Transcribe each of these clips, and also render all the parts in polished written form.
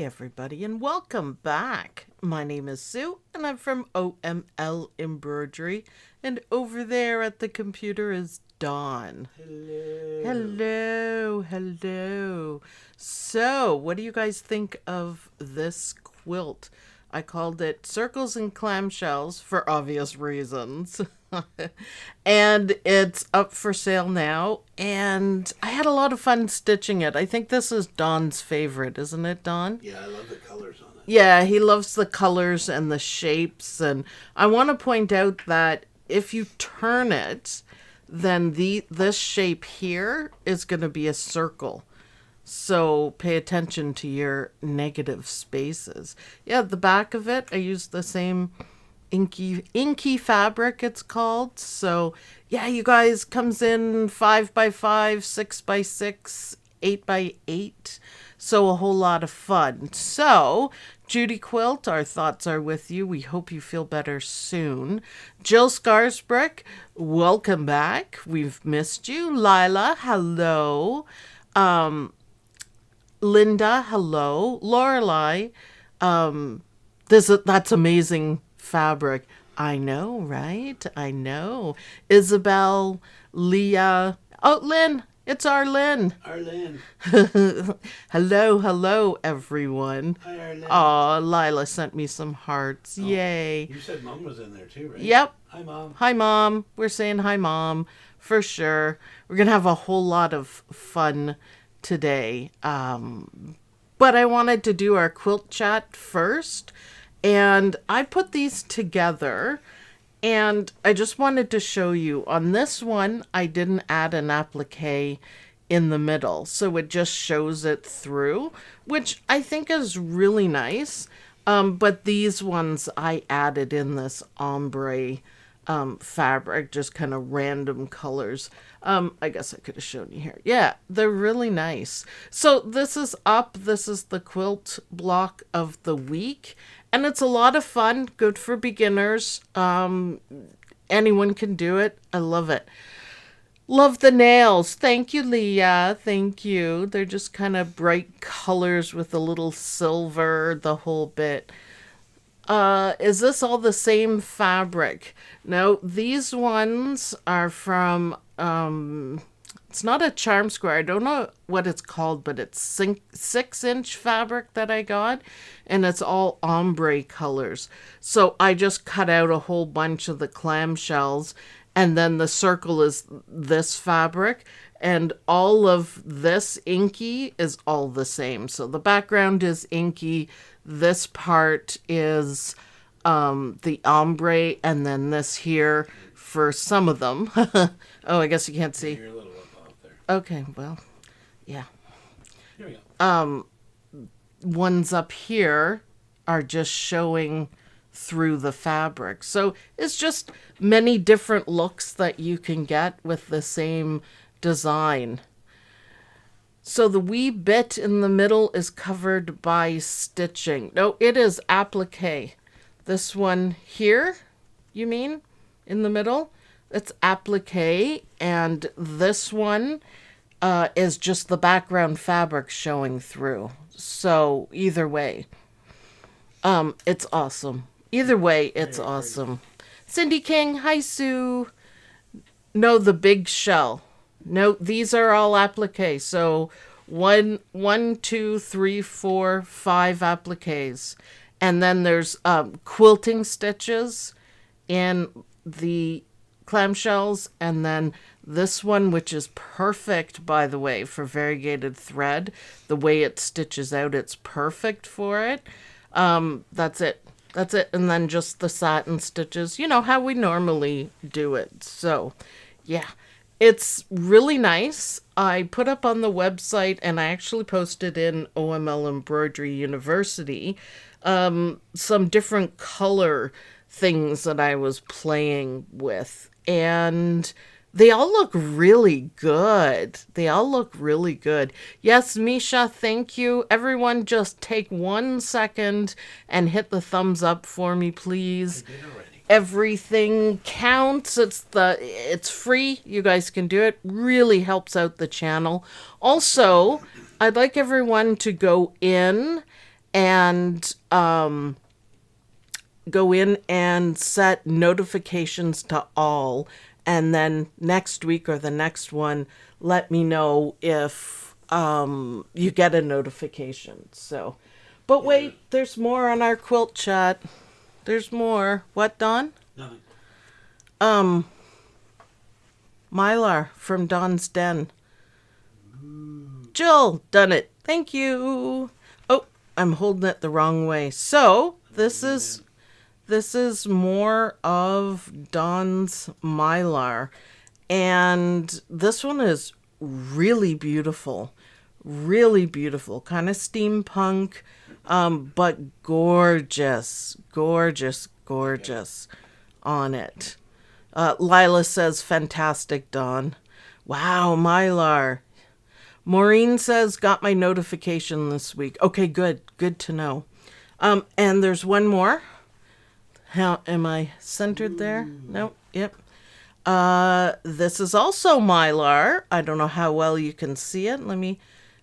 everybody, and welcome back. My name is Sue, and I'm from OML Embroidery, and over there at the computer is Dawn. Hello. Hello, hello. So, what do you guys think of this quilt? I called it Circles and Clamshells for obvious reasons. And it's up for sale now, and I had a lot of fun stitching it. I think this is Don's favorite, isn't it, Don? Yeah, I love the colors on it. Yeah, he loves the colors and the shapes, and I want to point out that if you turn it, then this shape here is going to be a circle. So pay attention to your negative spaces. Yeah, the back of it, I used the same inky fabric, it's called. So yeah, you guys, comes in 5x5, 6x6, 8x8. So a whole lot of fun. So Judy Quilt, our thoughts are with you. We hope you feel better soon. Jill Scarsbrick, welcome back. We've missed you. Lila, hello. Linda, hello. Lorelei, that's amazing fabric. I know, right? I know. Isabel, Leah. Oh, Lynn. It's Arlene. Arlene. Hello, everyone. Hi, Arlene. Aw, Lila sent me some hearts. Yay. You said Mom was in there too, right? Yep. Hi, Mom. Hi, Mom. We're saying hi, Mom, for sure. We're going to have a whole lot of fun today. But I wanted to do our quilt chat first. And I put these together. And I just wanted to show you, on this one, I didn't add an applique in the middle. So it just shows it through, which I think is really nice. But these ones I added in this ombre fabric, just kind of random colors. I guess I could have shown you here. Yeah, they're really nice. So this is up. This is the quilt block of the week. And it's a lot of fun, good for beginners. Anyone can do it. I love it. Love the nails. Thank you, Leah. Thank you. They're just kind of bright colors with a little silver, the whole bit. Is this all the same fabric? No, these ones are from, it's not a charm square. I don't know what it's called, but it's 6-inch fabric that I got, and it's all ombre colors. So I just cut out a whole bunch of the clamshells, and then the circle is this fabric, and all of this inky is all the same. So the background is inky, this part is the ombre, and then this here for some of them. Oh, I guess you can't see. You're a little up off there. Okay, well, yeah. Here we go. Ones up here are just showing through the fabric. So it's just many different looks that you can get with the same design. So the wee bit in the middle is covered by stitching. No, it is applique. This one here, you mean, in the middle? It's applique, and this one is just the background fabric showing through. So either way, it's awesome. Either way, it's awesome. Cindy King, hi Sue. No, the big shell. No, these are all appliques. So 1, 2, 3, 4, 5 appliques. And then there's quilting stitches in the clamshells, and then this one, which is perfect, by the way, for variegated thread. The way it stitches out, it's perfect for it. That's it. And then just the satin stitches, you know, how we normally do it. So, yeah, it's really nice. I put up on the website, and I actually posted in OML Embroidery University some different color things that I was playing with, and they all look really good. Yes, Misha, thank you. Everyone, just take 1 second and hit the thumbs up for me, please. I did already. Everything counts. It's free. You guys can do it. Really helps out the channel. Also, I'd like everyone to go in and go in and set notifications to all. And then next week or the next one, let me know if you get a notification. So, but wait, there's more on our quilt chat. There's more. What, Don? Nothing. Mylar from Don's Den. Jill, done it. Thank you. Oh, I'm holding it the wrong way. So this is more of Don's Mylar, and this one is really beautiful, kind of steampunk, but gorgeous on it. Lila says, fantastic, Dawn. Wow, Mylar. Maureen says, got my notification this week. Okay, good to know. And there's one more. How am I centered there? No, yep. This is also Mylar. I don't know how well you can see it.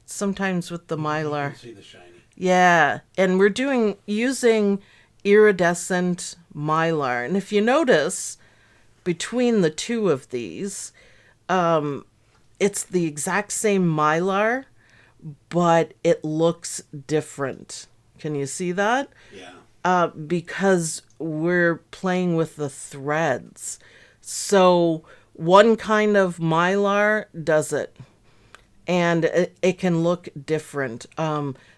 Sometimes with the Mylar. You can see the shiny. Yeah, and we're using iridescent Mylar. And if you notice, between the two of these, it's the exact same Mylar, but it looks different. Can you see that? Yeah. Because we're playing with the threads. So one kind of Mylar does it, and it can look different.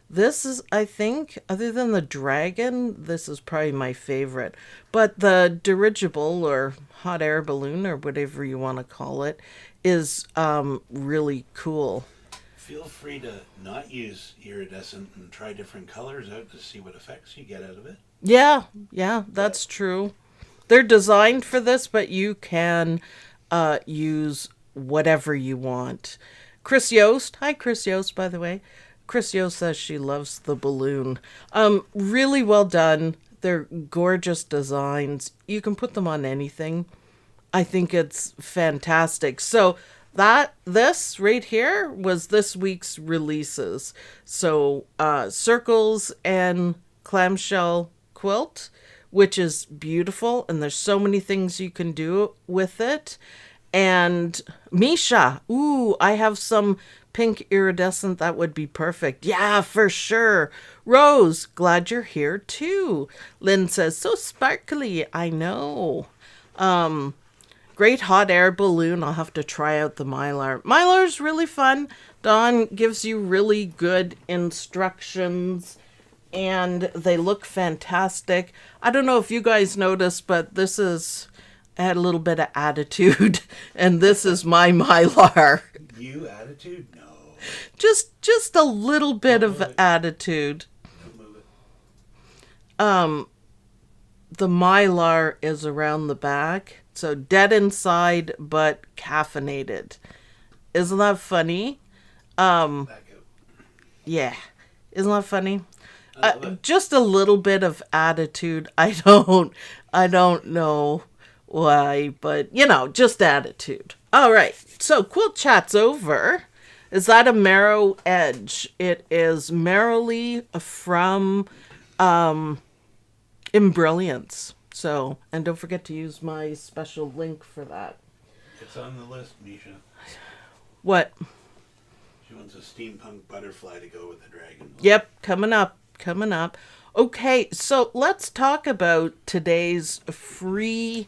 This is, I think, other than the dragon, this is probably my favorite. But the dirigible or hot air balloon or whatever you want to call it is really cool. Feel free to not use iridescent and try different colors out to see what effects you get out of it. Yeah, that's true. They're designed for this, but you can use whatever you want. Chris Yost, hi Chris Yost, by the way. Chris Yost says she loves the balloon. Really well done. They're gorgeous designs. You can put them on anything. I think it's fantastic. So this right here was this week's releases. So circles and clamshell quilt, which is beautiful, and there's so many things you can do with it. And Misha, ooh, I have some pink iridescent that would be perfect. Yeah, for sure. Rose, glad you're here too. Lynn says, so sparkly. I know. Great hot air balloon. I'll have to try out the Mylar. Mylar's really fun. Dawn gives you really good instructions, and they look fantastic. I don't know if you guys noticed, but I had a little bit of attitude, and this is my Mylar. You attitude? No. Just a little bit of attitude. Don't move it. The Mylar is around the back, so dead inside but caffeinated. Isn't that funny? Back out. Yeah. Isn't that funny? I love it. Just a little bit of attitude. I don't know why, but just attitude. All right. So quilt chat's over. Is that a Marrow Edge? It is Merrily from Embrilliance. So, and don't forget to use my special link for that. It's on the list, Misha. What? She wants a steampunk butterfly to go with the dragon. Yep, coming up. Okay, so let's talk about today's free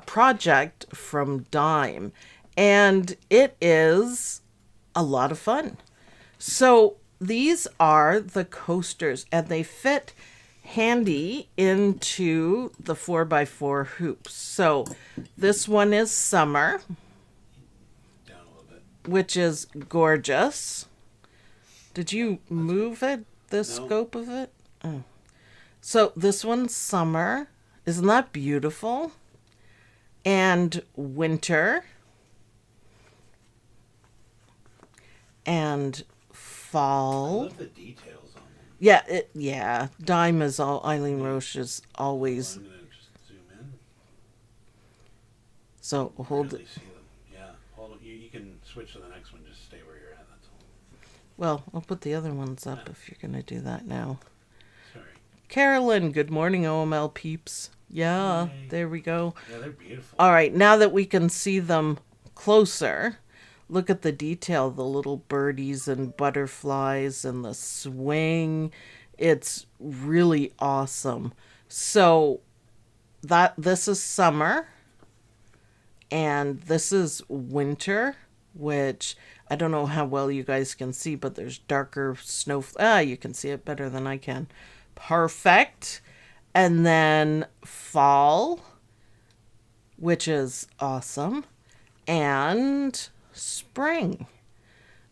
project from Dime. And it is a lot of fun. So these are the coasters, and they fit handy into the 4x4 hoops. So this one is Summer, Down a little bit. which is gorgeous. Did you move it? The No. scope of it? Oh. So this one's Summer. Isn't that beautiful? And Winter. And I Fall. love the details on them. Yeah. Dime is all, Eileen Roche is always. I'm going to just zoom in. So hold Really it. see them. Yeah. Hold it. You can switch to the next one. Just stay where you're at. That's all. Well, I'll put the other ones up if you're going to do that now. Carolyn, good morning, OML peeps. Yeah, Yay. there we go. Yeah, they're beautiful. All right, now that we can see them closer, look at the detail, the little birdies and butterflies and the swing. It's really awesome. So this is summer and this is winter, which I don't know how well you guys can see, but there's darker snow. You can see it better than I can. Perfect. And then fall, which is awesome, and spring.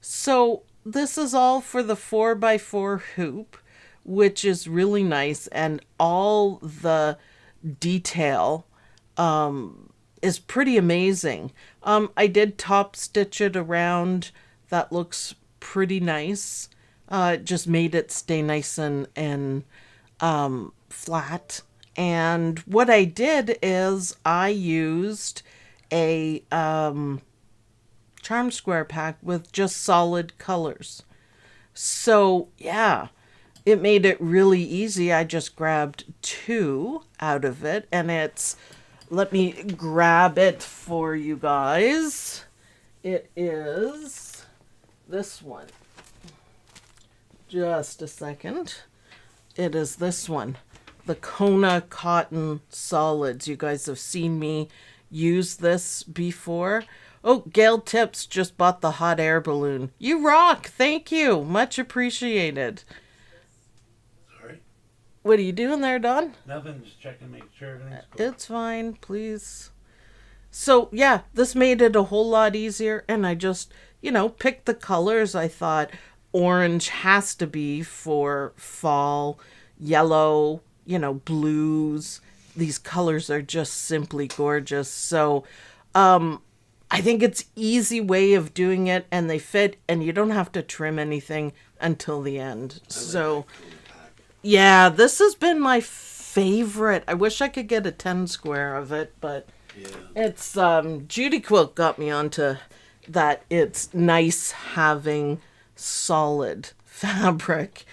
So this is all for the 4x4 hoop, which is really nice, and all the detail is pretty amazing. I did top stitch it around. That looks pretty nice. Just made it stay nice and flat. And what I did is I used a charm square pack with just solid colors. So yeah, it made it really easy. I just grabbed 2 out of it, and it's, let me grab it for you guys. It is this one. Just a second. It is this one. The Kona Cotton Solids. You guys have seen me use this before. Oh, Gail Tips just bought the hot air balloon. You rock. Thank you. Much appreciated. Sorry. What are you doing there, Don? Nothing, just checking, make sure everything's cool. It's fine, please. So, yeah, this made it a whole lot easier. And I just, picked the colors. I thought orange has to be for fall, yellow, blues. These colors are just simply gorgeous. So, I think it's easy way of doing it, and they fit, and you don't have to trim anything until the end. So, yeah, this has been my favorite. I wish I could get a 10 square of it, but Yeah. it's Judy Quilt got me onto that. It's nice having solid fabric,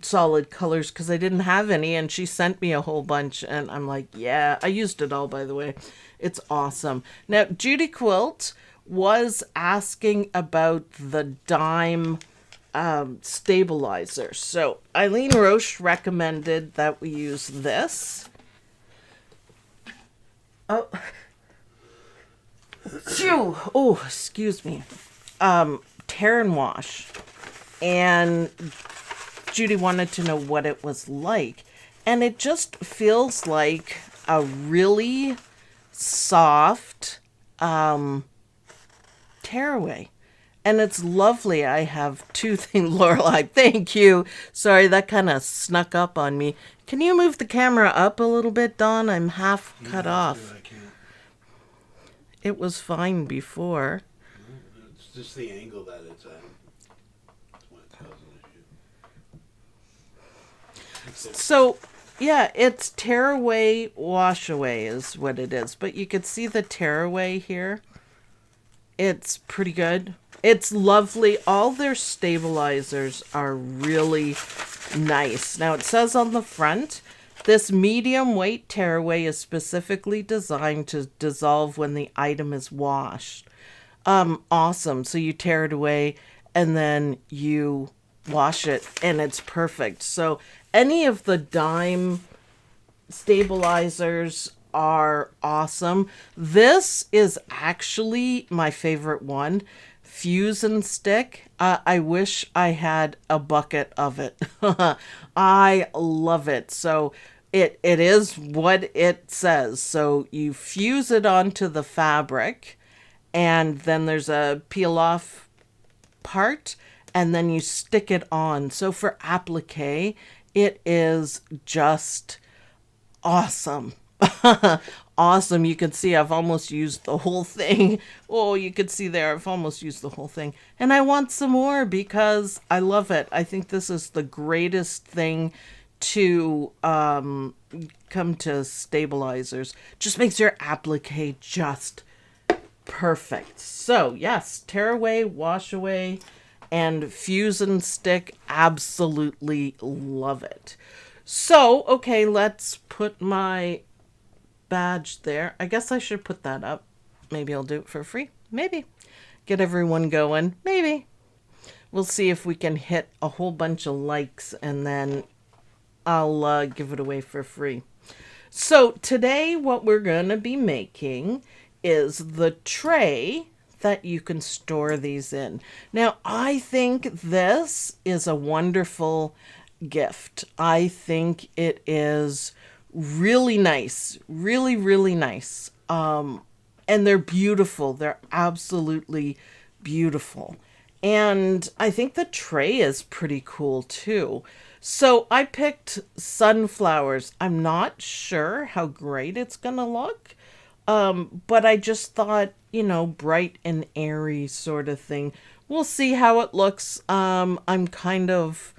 solid colors, because I didn't have any, and she sent me a whole bunch, and I'm like, yeah, I used it all, by the way. It's awesome. Now, Judy Quilt was asking about the dime stabilizer. So Eileen Roche recommended that we use this. Oh, phew. Oh, excuse me. Tear and wash. And Judy wanted to know what it was like. And it just feels like a really soft tearaway. And it's lovely. I have 2 things. Lorelei, thank you. Sorry, that kind of snuck up on me. Can you move the camera up a little bit, Dawn? I'm half cut off. I can't. It was fine before. It's just the angle that it's at. That's what it causing issue. So, yeah, it's tearaway, wash away is what it is. But you could see the tearaway here. It's pretty good. It's lovely. All their stabilizers are really nice. Now, it says on the front, this medium weight tearaway is specifically designed to dissolve when the item is washed. Awesome. So you tear it away and then you wash it and it's perfect. So any of the dime stabilizers are awesome. This is actually my favorite one. Fuse and stick. I wish I had a bucket of it. I love it. So it is what it says. So you fuse it onto the fabric, and then there's a peel off part, and then you stick it on. So for applique, it is just awesome. Awesome. You can see I've almost used the whole thing. Oh, you can see there I've almost used the whole thing. And I want some more because I love it. I think this is the greatest thing to come to stabilizers. Just makes your applique just perfect. So yes, tear away, wash away, and fuse and stick. Absolutely love it. So, okay, let's put my badge there. I guess I should put that up. Maybe I'll do it for free. Maybe. Get everyone going. Maybe. We'll see if we can hit a whole bunch of likes, and then I'll give it away for free. So today what we're going to be making is the tray that you can store these in. Now, I think this is a wonderful gift. I think it is really nice. Really, really nice. And they're beautiful. They're absolutely beautiful. And I think the tray is pretty cool too. So I picked sunflowers. I'm not sure how great it's going to look. But I just thought, you know, bright and airy sort of thing. We'll see how it looks. I'm kind of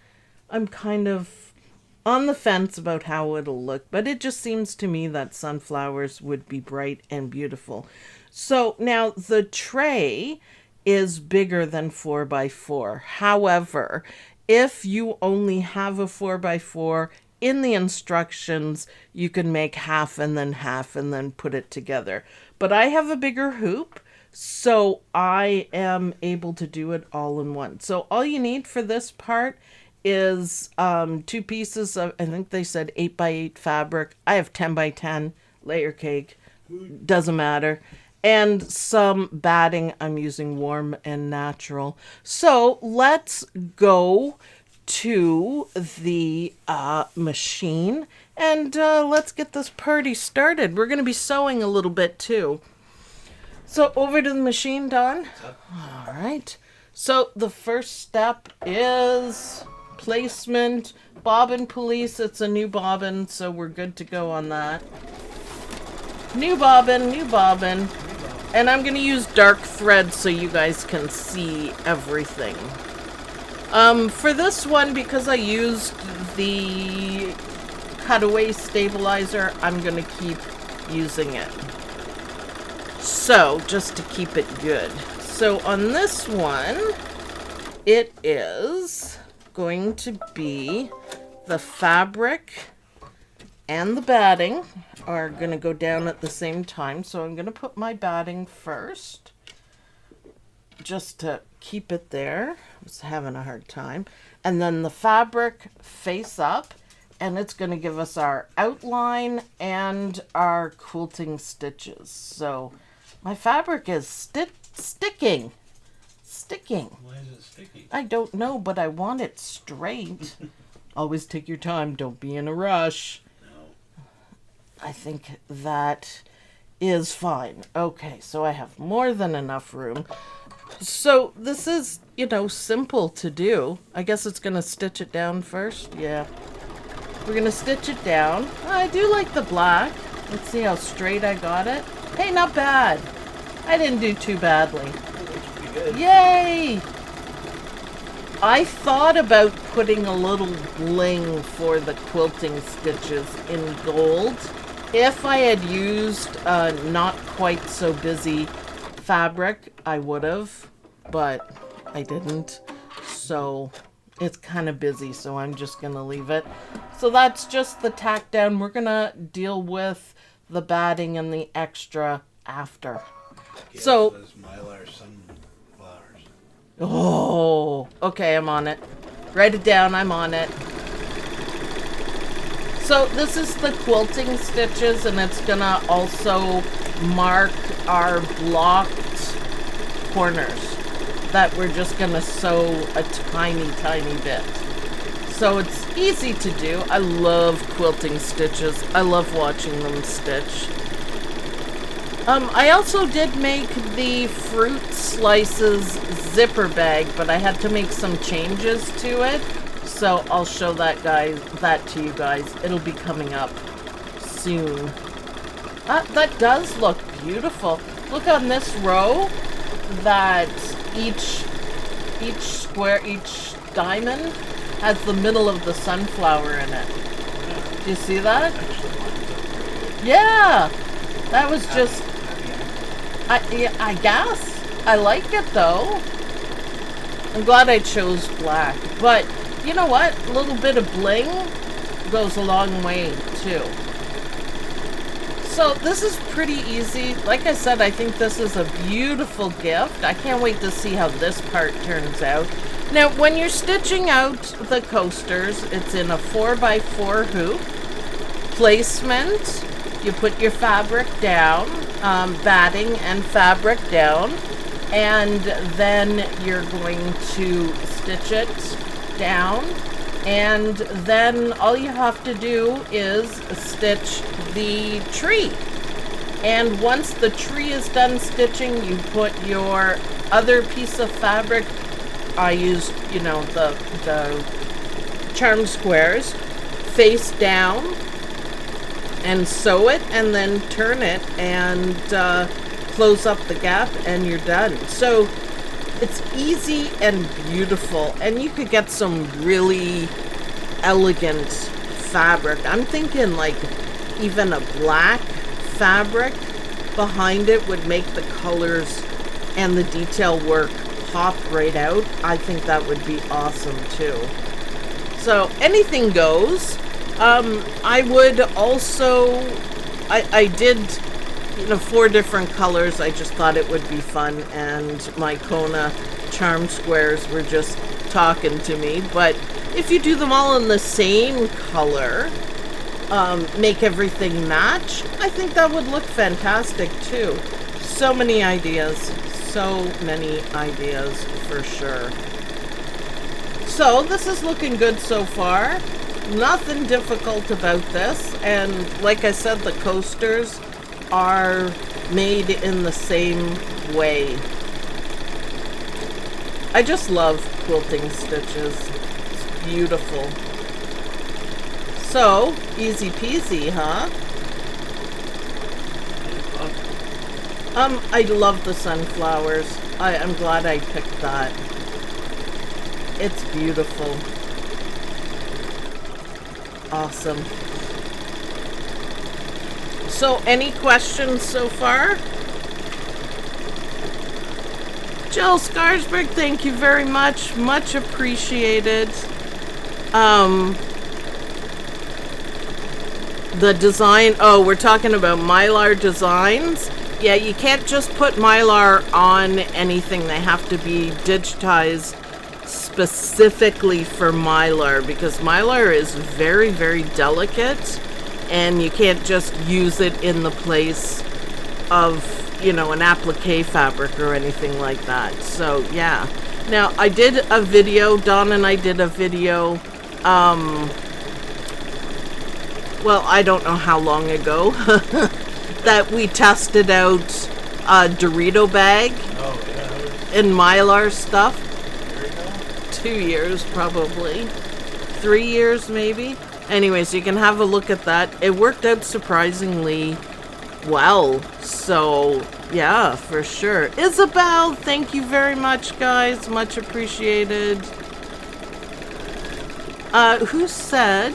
on the fence about how it'll look, but it just seems to me that sunflowers would be bright and beautiful. So now the tray is bigger than 4x4. However, if you only have a 4x4, in the instructions, you can make half and then put it together. But I have a bigger hoop, so I am able to do it all in one. So all you need for this part is 2 pieces of, I think they said 8x8 fabric. I have 10x10 layer cake. Doesn't matter. And some batting. I'm using warm and natural. So let's go to the machine and let's get this party started. We're going to be sewing a little bit too. So over to the machine, Don. All right. So the first step is placement. Bobbin police. It's a new bobbin, so we're good to go on that. New bobbin, new bobbin. And I'm going to use dark thread so you guys can see everything. For this one, because I used the cutaway stabilizer, I'm going to keep using it. So, just to keep it good. So, on this one, it is going to be the fabric and the batting are going to go down at the same time. So, I'm going to put my batting first, just to keep it there. I was having a hard time. And then the fabric face up, and it's going to give us our outline and our quilting stitches. So my fabric is sticking. Why is it sticky? I don't know, but I want it straight. Always take your time. Don't be in a rush. No. I think that is fine. Okay, so I have more than enough room. So this is, you know, simple to do. I guess it's going to stitch it down first. Yeah. We're going to stitch it down. I do like the black. Let's see how straight I got it. Hey, not bad. I didn't do too badly. It looks pretty good. Yay! I thought about putting a little bling for the quilting stitches in gold. If I had used not quite so busy fabric, I would have, but I didn't. So it's kind of busy, so I'm just going to leave it. So that's just the tack down. We're going to deal with the batting and the extra after. Okay, So says Mylar sunflowers. oh, okay, I'm on it. Write it down, I'm on it. So this is the quilting stitches, and it's gonna also mark our blocked corners that we're just gonna sew a tiny, tiny bit. So it's easy to do. I love quilting stitches. I love watching them stitch. I also did make the fruit slices zipper bag, but I had to make some changes to it. So I'll show that to you guys. It'll be coming up soon. That does look beautiful. Look on this row that each square, each diamond has the middle of the sunflower in it. Do you see that? Yeah, that was just, I guess. I like it though. I'm glad I chose black, but you know what? A little bit of bling goes a long way too. So this is pretty easy. Like I said, I think this is a beautiful gift. I can't wait to see how this part turns out. Now, when you're stitching out the coasters, it's in a 4x4 hoop. Placement, you put your fabric down, batting and fabric down, and then you're going to stitch it down, and then all you have to do is stitch the tree. And once the tree is done stitching, you put your other piece of fabric. I used, you know, the charm squares face down and sew it, and then turn it and close up the gap, and you're done. So it's easy and beautiful, and you could get some really elegant fabric. I'm thinking like even a black fabric behind it would make the colors and the detail work pop right out. I think that would be awesome too. So anything goes. I would also, I did, you know, 4 different colors. I just thought it would be fun, and my Kona charm squares were just talking to me. But if you do them all in the same color, make everything match, I think that would look fantastic too. So many ideas for sure. So this is looking good so far. Nothing difficult about this, and like I said, the coasters are made in the same way. I just love quilting stitches. It's beautiful. So, easy peasy, huh? I love the sunflowers. I'm glad I picked that. It's beautiful. Awesome. So, any questions so far? Jill Scarsburg, thank you very much. Much appreciated. The design, oh, we're talking about Mylar designs. Yeah, you can't just put Mylar on anything. They have to be digitized specifically for Mylar, because Mylar is very, very delicate, and you can't just use it in the place of, you know, an applique fabric or anything like that. So yeah. Now I did a video, Dawn and I did a video, well, I don't know how long ago, that we tested out a Dorito bag in Mylar stuff. 2 years, probably 3 years, maybe. Anyways, you can have a look at that. It worked out surprisingly well. So yeah, for sure. Isabel, thank you very much, guys. Much appreciated. Who said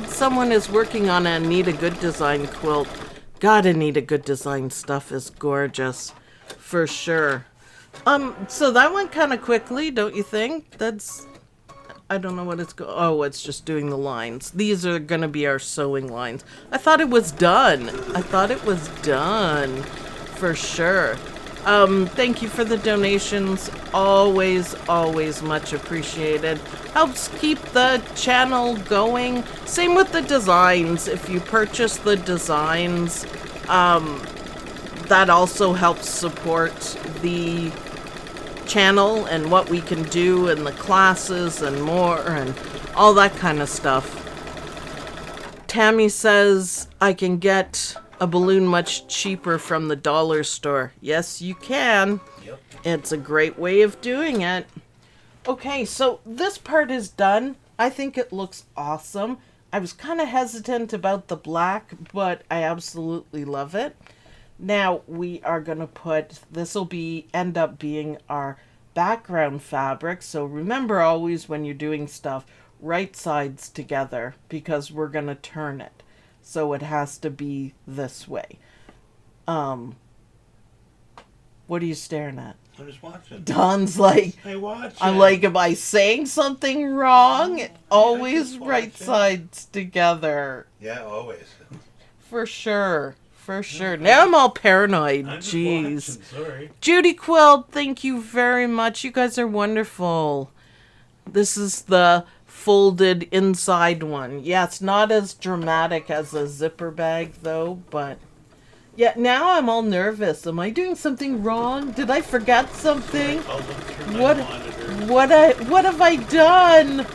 someone is working on a Anita Good Design quilt? God, Anita Good Design stuff is gorgeous, for sure. So that went kind of quickly, don't you think? That's, I don't know what it's oh, it's just doing the lines. These are gonna be our sewing lines. I thought it was done. For sure. Thank you for the donations. Always much appreciated. Helps keep the channel going. Same with the designs. If you purchase the designs, that also helps support the channel and what we can do and the classes and more and all that kind of stuff. Tammy says I can get a balloon much cheaper from the dollar store. Yes, you can. Yep. It's a great way of doing it. Okay, so this part is done. I think it looks awesome. I was kind of hesitant about the black, but I absolutely love it. Now we are going to put, this will end up being our background fabric. So remember always when you're doing stuff, right sides together, because we're going to turn it. So it has to be this way. We're What are you staring at? I'm just watching. Don's like, I watch. I'm like, am I saying something wrong? No, Always just right watch it. sides together. Yeah, always. For sure. For sure. Now I'm all paranoid. I'm just Jeez. watching, sorry. Judy Quilt, thank you very much. You guys are wonderful. This is the folded inside one. Yeah, it's not as dramatic as a zipper bag though, but yeah, now I'm all nervous. Am I doing something wrong? Did I forget something? I'll look through my What monitor. what have I done?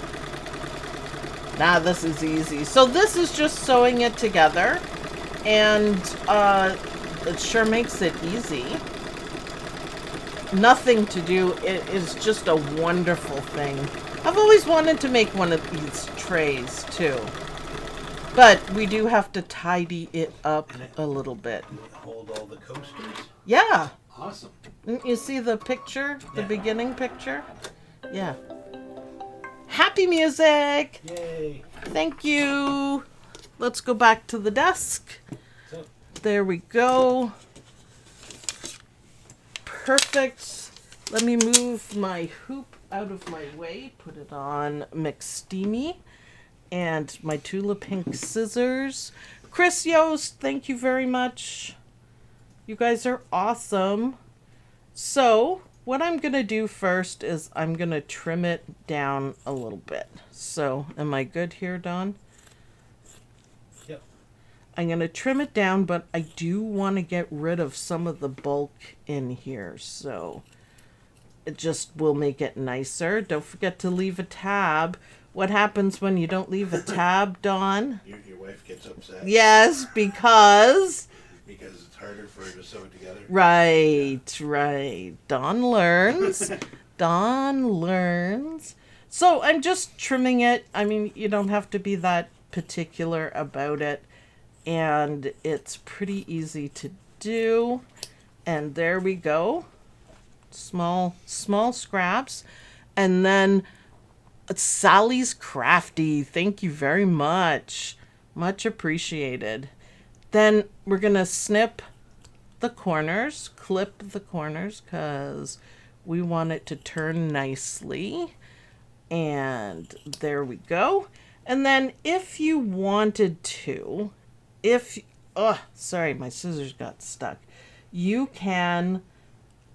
Nah, this is easy. So this is just sewing it together, and it sure makes it easy. Nothing to do. It is just a wonderful thing. I've always wanted to make one of these trays too, but we do have to tidy it up a little bit. Hold all the coasters. Yeah. Awesome. You see the picture, the Yeah. beginning picture? Yeah. Happy music! Yay. Thank you. Let's go back to the desk. So, There we go. Perfect. Let me move my hoop out of my way. Put it on McSteamy. And my Tula Pink scissors. Chris Yost, thank you very much. You guys are awesome. So, what I'm going to do first is I'm going to trim it down a little bit. So, am I good here, Don? yep. I'm going to trim it down, but I do want to get rid of some of the bulk in here. So, it just will make it nicer. Don't forget to leave a tab. What happens when you don't leave a tab, Don? Your wife gets upset. Yes, because... Because it's harder for her to sew it together. Right, right. Don learns. Don learns. So I'm just trimming it. I mean, you don't have to be that particular about it. And it's pretty easy to do. And there we go. Small scraps. And then Sally's Crafty. Thank you very much. Much appreciated. Then we're going to snip the corners, clip the corners, because we want it to turn nicely. And there we go. And then if you wanted to, sorry, my scissors got stuck. You can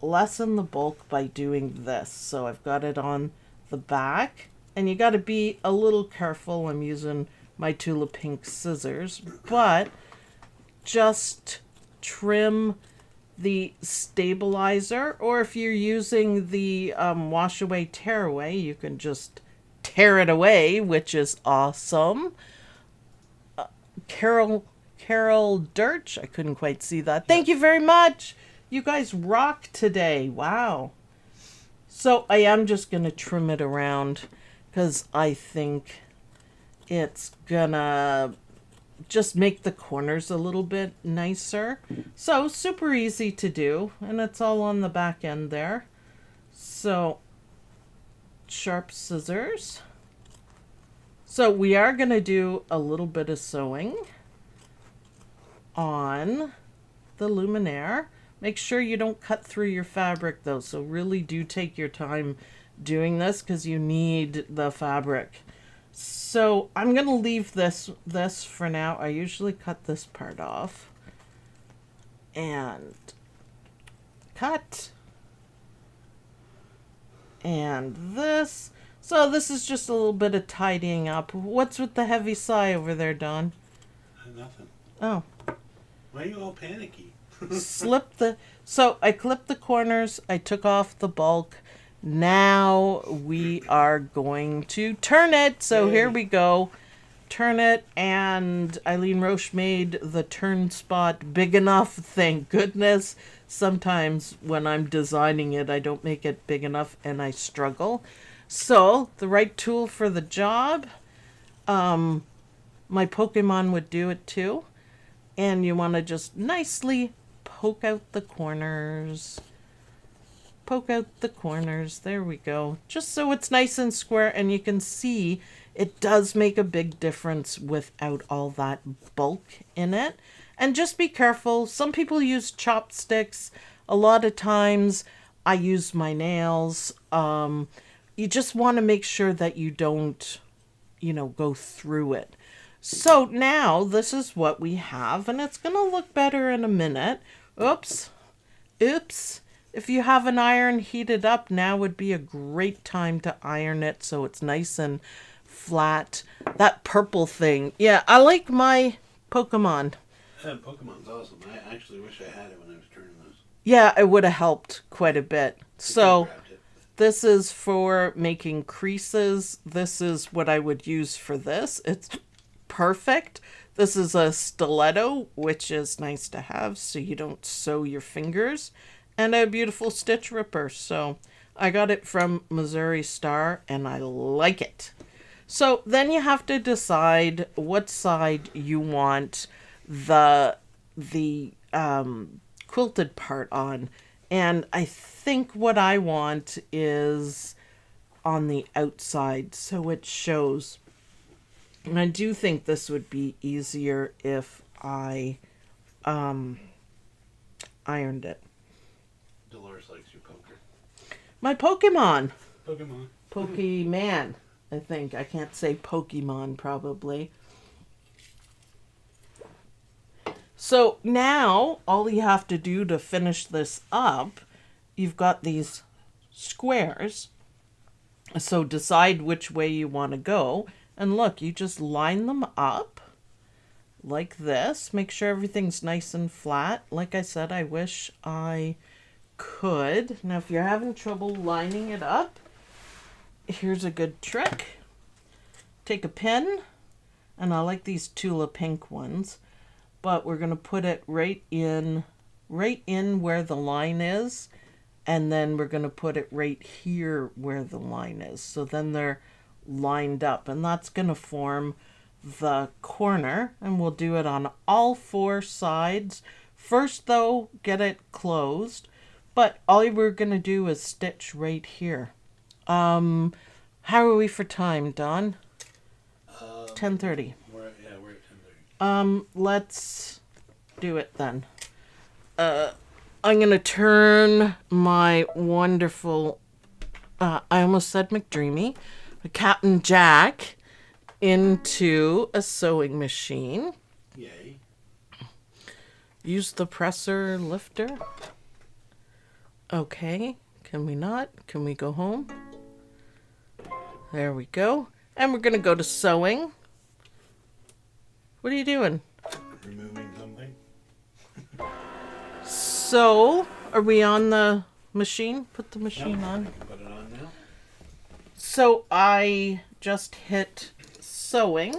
lessen the bulk by doing this. So I've got it on the back. And you got to be a little careful. I'm using my Tula Pink scissors, but just trim the stabilizer, or if you're using the wash away tear away, you can just tear it away, which is awesome. Carol Dirch, I couldn't quite see that. Thank you very much. You guys rock today. Wow. So I am just going to trim it around because I think it's gonna just make the corners a little bit nicer. So super easy to do, and it's all on the back end there. So sharp scissors. So we are going to do a little bit of sewing on the Luminaire. Make sure you don't cut through your fabric though, so really do take your time doing this because you need the fabric. So I'm going to leave this for now. I usually cut this part off. And cut. And this. So this is just a little bit of tidying up. What's with the heavy sigh over there, Don? Nothing. Oh. Why are you all panicky? So I clipped the corners. I took off the bulk. Now we are going to turn it. So Yay. Here we go. Turn it, and Eileen Roche made the turn spot big enough. Thank goodness. Sometimes when I'm designing it, I don't make it big enough and I struggle. So the right tool for the job. My Pokemon would do it too. And you want to just nicely poke out the corners. Poke out the corners. There we go. Just so it's nice and square, and you can see it does make a big difference without all that bulk in it. And just be careful. Some people use chopsticks. A lot of times I use my nails. You just want to make sure that you don't, go through it. So now this is what we have, and it's going to look better in a minute. Oops. If you have an iron heated up, now would be a great time to iron it so it's nice and flat. That purple thing. Yeah, I like my Pokemon. Pokemon's awesome. I actually wish I had it when I was turning those. Yeah, it would have helped quite a bit. So Grabbed it. this is for making creases. This is what I would use for this. It's perfect. This is a stiletto, which is nice to have so you don't sew your fingers. And a beautiful stitch ripper. So I got it from Missouri Star and I like it. So then you have to decide what side you want the quilted part on. And I think what I want is on the outside so it shows. And I do think this would be easier if I ironed it. Dolores likes your poker. My Pokemon. Pokemon. I think. I can't say Pokemon probably. So now all you have to do to finish this up, you've got these squares. So decide which way you want to go. And look, you just line them up like this. Make sure everything's nice and flat. Like I said, I wish I could. Now, if you're having trouble lining it up, here's a good trick. Take a pin, and I like these Tula pink ones, but we're going to put it right in where the line is, and then we're going to put it right here where the line is. So then they're lined up, and that's going to form the corner, and we'll do it on all four sides. First, though, get it closed, but all we're going to do is stitch right here. How are we for time, Don? 10:30. We're at 10:30. Let's do it then. I'm going to turn my wonderful, I almost said McDreamy, Captain Jack into a sewing machine. Yay. Use the presser lifter. Okay. Can we not? Can we go home? There we go. And we're going to go to sewing. What are you doing? Removing something. So, are we on the machine? Put the machine on. I can put it on now. So I just hit sewing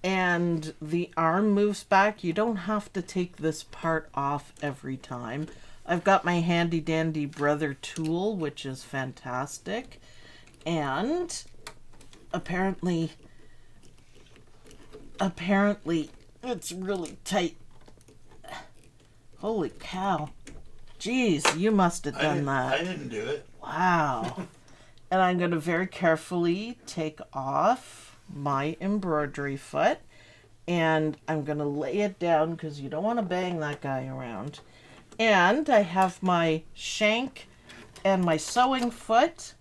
and the arm moves back. You don't have to take this part off every time. I've got my handy dandy brother tool, which is fantastic. And apparently it's really tight. Holy cow. Jeez, you must have done that. I didn't do it. Wow. And I'm going to very carefully take off my embroidery foot. And I'm going to lay it down because you don't want to bang that guy around. And I have my shank and my sewing foot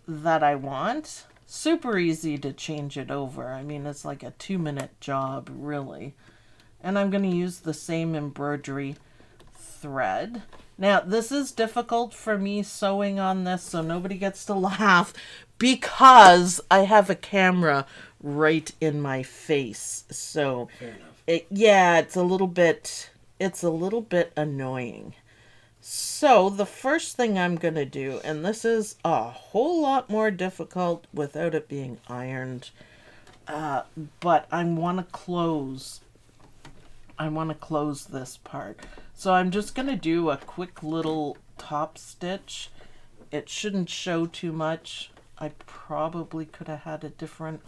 that I want. Super easy to change it over. I mean, it's like a 2-minute job, really. And I'm going to use the same embroidery thread. Now, this is difficult for me sewing on this, so nobody gets to laugh, because I have a camera right in my face. So, Fair enough. it's a little bit annoying. So, the first thing I'm going to do, and this is a whole lot more difficult without it being ironed, but I want to close this part. So I'm just going to do a quick little top stitch. It shouldn't show too much. I probably could have had a different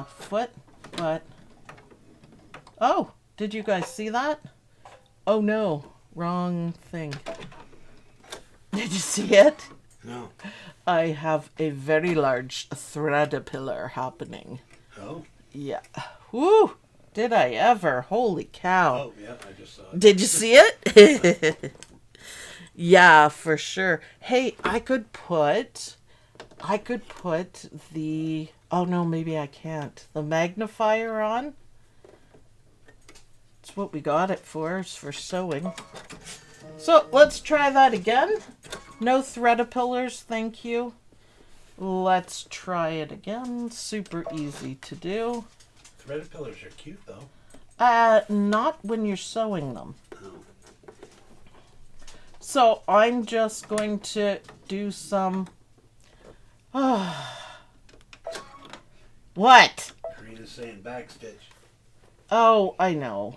foot, but oh, did you guys see that? Oh no, wrong thing. Did you see it? No. I have a very large thread pillar happening. Oh. Yeah. Woo! Did I ever? Holy cow. Oh, yeah, I just saw it. Did you see it? Yeah, for sure. Hey, I could put the, oh no, maybe I can't. The magnifier on. That's what we got it for, is for sewing. So let's try that again. No thread-a-pillars, thank you. Let's try it again. Super easy to do. Threaded pillars are cute, though. Not when you're sewing them. Oh. So I'm just going to do some. What? Karina's saying backstitch. Oh, I know.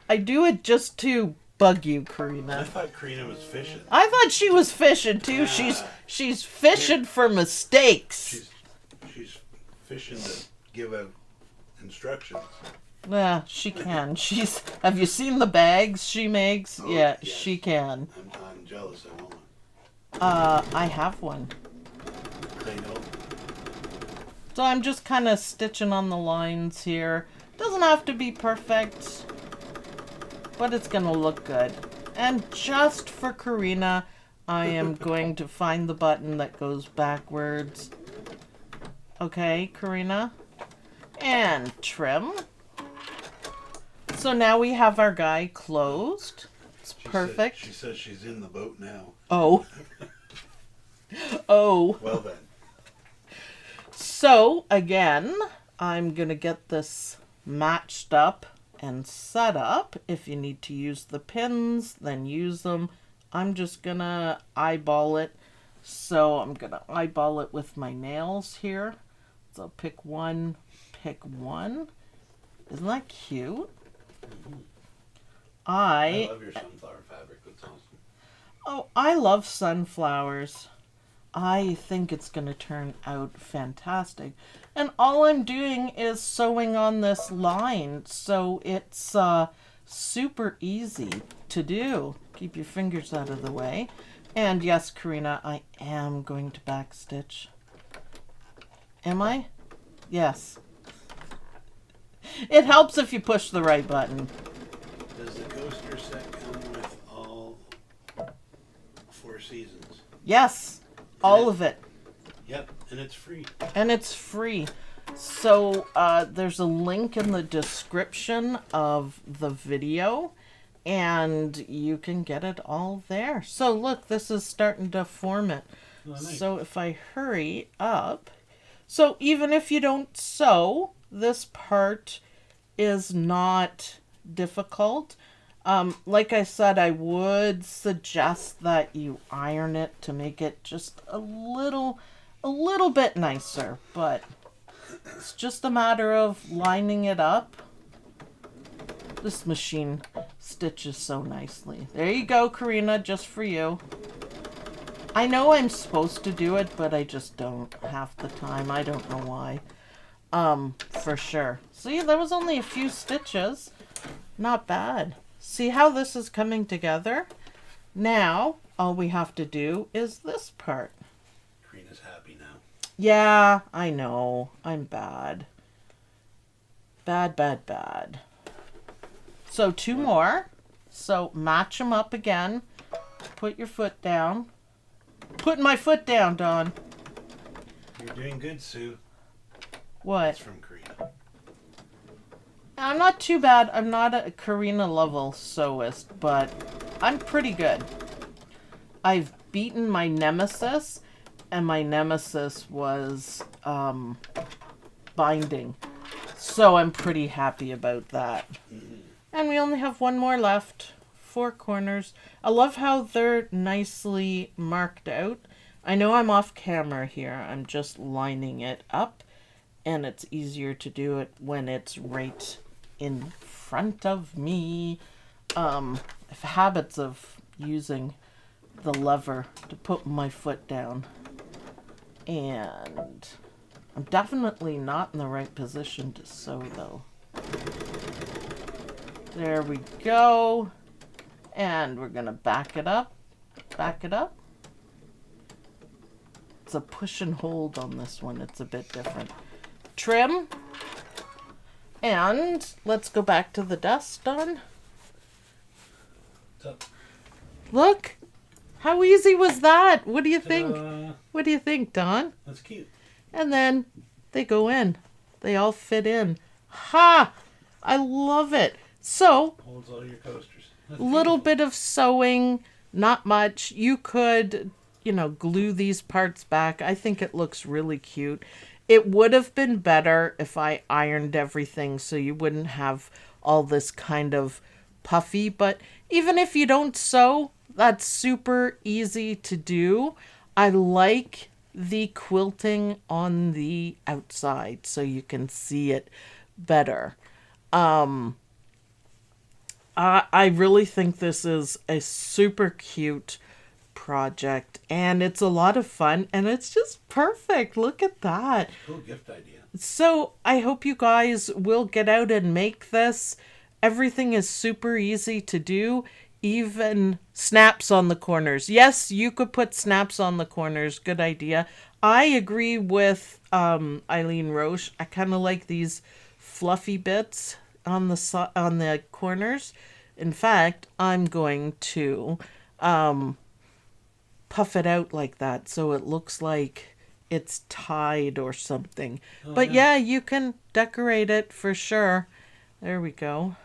I do it just to bug you, I Karina. thought Karina was fishing. I thought she was fishing too. Yeah. She's fishing for mistakes. She's fishing to give out instructions. Yeah, she can. Have you seen the bags she makes? Oh, Yeah, yes. she can. I'm jealous. I want one. I have one. I know. So I'm just kind of stitching on the lines here. Doesn't have to be perfect, but it's gonna look good. And just for Karina, I am going to find the button that goes backwards. Okay, Karina. And trim. So now we have our guy closed. It's perfect. She says she's in the boat now. Oh. Oh. Well then. So, again, I'm going to get this matched up and set up. If you need to use the pins, then use them. I'm just going to eyeball it. So I'm going to eyeball it with my nails here. So pick one, pick one. Isn't that cute? I love your sunflower fabric. That's awesome. Oh, I love sunflowers. I think it's going to turn out fantastic. And all I'm doing is sewing on this line, so it's super easy to do. Keep your fingers out of the way. And yes, Karina, I am going to backstitch. Am I? Yes. It helps if you push the right button. Does the coaster set come with all 4 seasons? Yes, all of it. Yep, and it's free. And it's free. So there's a link in the description of the video, and you can get it all there. So look, this is starting to form it. Oh, nice. So if I hurry up, so even if you don't sew, this part is not difficult. Like I said, I would suggest that you iron it to make it just a little bit nicer, but it's just a matter of lining it up. This machine stitches so nicely. There you go, Karina, just for you. I know I'm supposed to do it, but I just don't half the time. I don't know why. For sure. See, there was only a few stitches. Not bad. See how this is coming together? Now, all we have to do is this part. Karina's happy now. Yeah, I know. I'm bad. Bad. So 2 more. So match them up again. Put your foot down. Putting my foot down, Dawn. You're doing good, Sue. What? That's from Karina. I'm not too bad. I'm not a Karina level sewist, but I'm pretty good. I've beaten my nemesis, and my nemesis was binding. So I'm pretty happy about that. Mm-hmm. And we only have 1 more left. 4 corners. I love how they're nicely marked out. I know I'm off camera here. I'm just lining it up, and it's easier to do it when it's right in front of me. I have habits of using the lever to put my foot down, and I'm definitely not in the right position to sew though. There we go. And we're gonna back it up. It's a push and hold on this one. It's a bit different. Trim. And let's go back to the dust, Don. So, Look, how easy was that? What do you think? ta-da. What do you think, Don? That's cute. And then they go in. They all fit in. Ha! I love it. So, Holds all your coasters. That's little beautiful. bit of sewing, not much. You could, glue these parts back. I think it looks really cute. It would have been better if I ironed everything so you wouldn't have all this kind of puffy, but even if you don't sew, that's super easy to do. I like the quilting on the outside so you can see it better. I really think this is a super cute project, and it's a lot of fun, and it's just perfect. Look at that. Cool gift idea. So I hope you guys will get out and make this. Everything is super easy to do, even snaps on the corners. Yes, you could put snaps on the corners. Good idea. I agree with Eileen Roche. I kind of like these fluffy bits on the corners. In fact, I'm going to puff it out like that so it looks like it's tied or something. But yeah, you can decorate it for sure. There we go.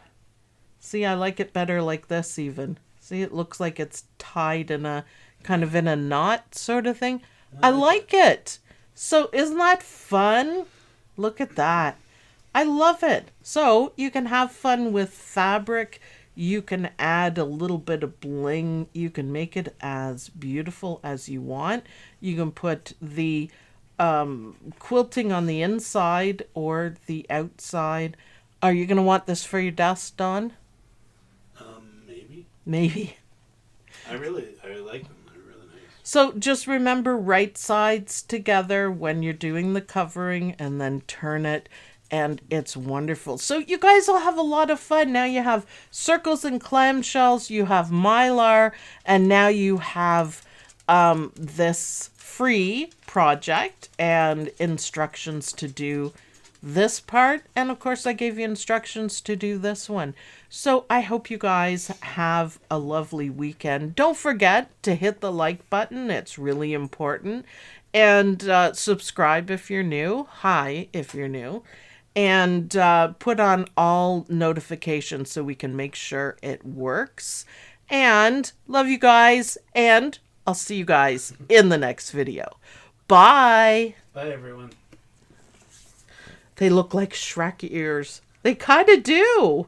See, I like it better like this even. See, it looks like it's tied in a kind of in a knot sort of thing. I like it. So isn't that fun? Look at that. I love it. So you can have fun with fabric. You can add a little bit of bling. You can make it as beautiful as you want. You can put the quilting on the inside or the outside. Are you going to want this for your desk, Dawn? Maybe. Maybe. I like them. They're really nice. So just remember right sides together when you're doing the covering and then turn it. And it's wonderful. So you guys will have a lot of fun. Now you have circles and clamshells, you have Mylar, and now you have this free project and instructions to do this part. And of course I gave you instructions to do this one. So I hope you guys have a lovely weekend. Don't forget to hit the like button. It's really important. And subscribe if you're new. Hi if you're new. And put on all notifications so we can make sure it works. And love you guys, and I'll see you guys in the next video. Bye! Bye, everyone. They look like Shrek ears. They kind of do!